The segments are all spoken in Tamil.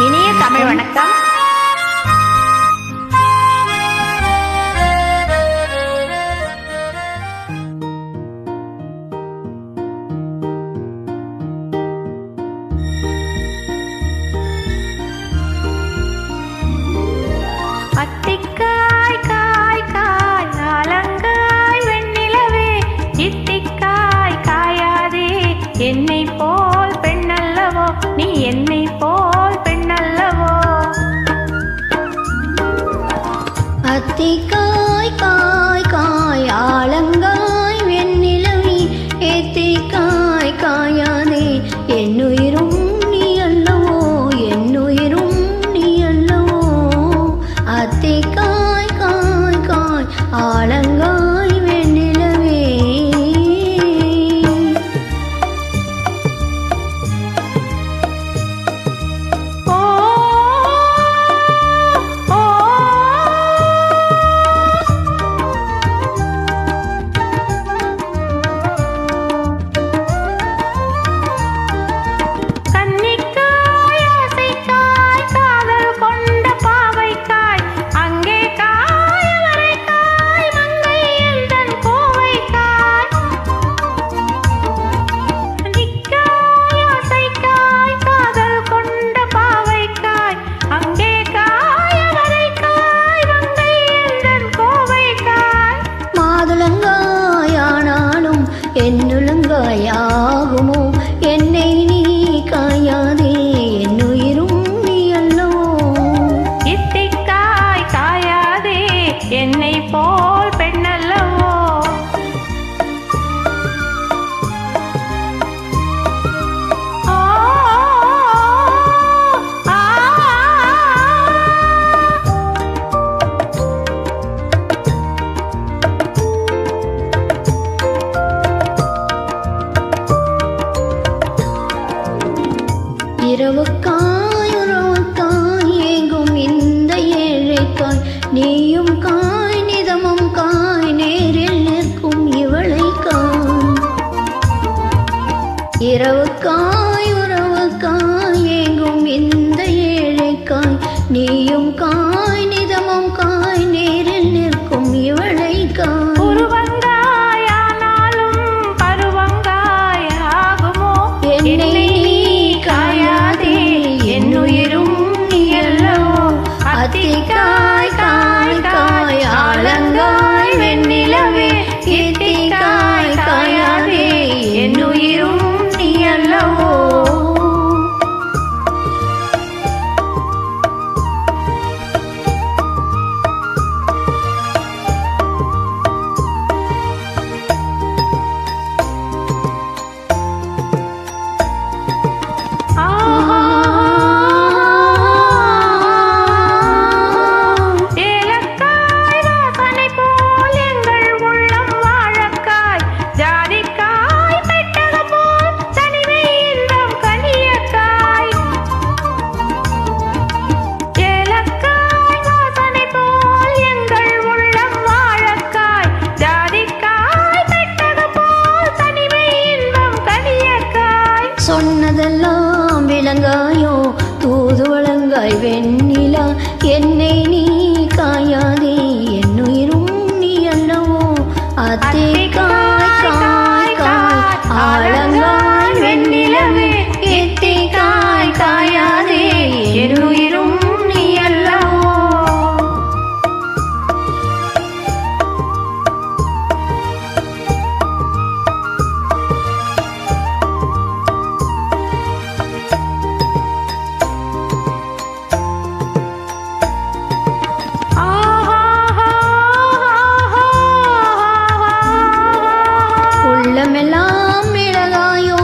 இனிய தமிழ் வணக்கம். அத்திக்காய் காய் காய் அலங்காய் வெண்ணிலவே, இத்திக்காய் காயாதே என்னை போல் பெண்ணல்லவோ, நீ என்னை போல் பெண்ணல்லவோ. அத்திக்காய் காய் காய் ஆலங்காய் வெண்ணிலவே, ஏத்திக்காய் காயாதே என்னுயிரும் நீ அல்லவோ, என்னுயிரும் நீ அல்லவோ. அத்திக்காய் காய் காய் ஆலங்காய் வெண்ணிலவே. ஓ ஓ கன்னிக்காய் ஆசைக்காய் காதல் கொண்ட பாவைக்காய், அங்கே காய் அவரைக்காய் மங்கை எந்தன் கோவைக்காய். கன்னிக்காய் ஆசைக்காய் காதல் கொண்ட பாவைக்காய், அங்கே காய் அவரைக்காய் மங்கை எந்தன் கோவைக்காய். மாதுளங்காயானாலும் என்னுலங்காயாகுமோ, என்னை நீ காயாதே என்னுயிரும் நீ அல்லவோ. இத்திக்காய் காயாதே என்னை போல் பெண்ணல்லவோ. ஆ ஆ இரவுக்காய் உறவுக்காய் ஏங்கும் இந்த ஏழைக்காய், நீயும் காய் நிதமும் காய் நேரில் நிற்கும் இவளைக்காய். இரவுக்காய் உறவுக்காய் ஏங்கும் இந்த ஏழைக்காய், நீயும் காய் நிதமும் காய் நேரில் நிற்கும் இவளைக்காய். உருவங்காயானாலும் பருவங்காய் ஆகுமோ, என்னை நீ காயாதே என்னுயிரும் நீ அல்லவோ. அத்திக்காய் காய் காய் ஆலங்காய் வெண்ணிலவே, இத்திக்காய் காயாதே என்னுயிரும் நீ அல்லவோ. ஏலக்காய் வாசனை போல் எங்கள் உள்ளம் வாழக்காய், ஜாதிக்காய் பெட்டகம் போல் தனிமை இன்பம் கனியக்காய். ஏலக்காய் வாசனை போல் எங்கள் உள்ளம் வாழக்காய், ஜாதிக்காய் பெட்டகம் போல் தனிமை இன்பம் கனியக்காய். சொன்னதெல்லாம் விளங்காயோ தூது வழங்காய் வெண்ணிலா, என்னை நீ காயாதே என்னுயிரும் நீ அல்லவோ. அத்திக்காய் காய் காய் ஆலங்காய் வெண்ணிலவே, எத்திக்காய் காயாதே என்னுயிரும் நீ அல்லவோ. உள்ளமெல்லாம் மிளகாயோ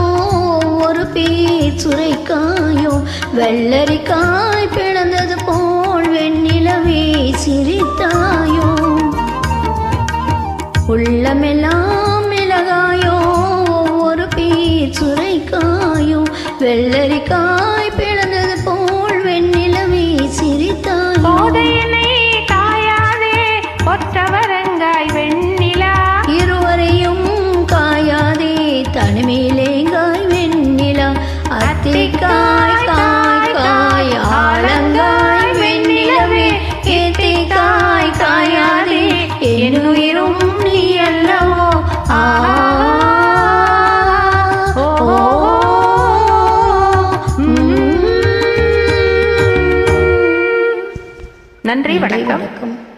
ஒரு பீர் சுரைக்காயோ, வெள்ளரிக்காய் பிளந்தது போல் வெண்ணிலவே சிரித்தாயோ. உள்ளமெல்லாம் மிளகாயோ ஒரு பீர் சுரைக்காயோ, வெள்ளரிக்காய் பிளந்தது போல் வெண்ணிலவே சிரித்தாயோ. போதையினை காயாதே ஒற்றவரங்காய் வெண்ணிலா, இருவரையும் காயாதே தனிமையிலேங்காய் வெண்ணிலா. அத்திக்காய் காய் காய் நன்றி, வணக்கம். வணக்கம்.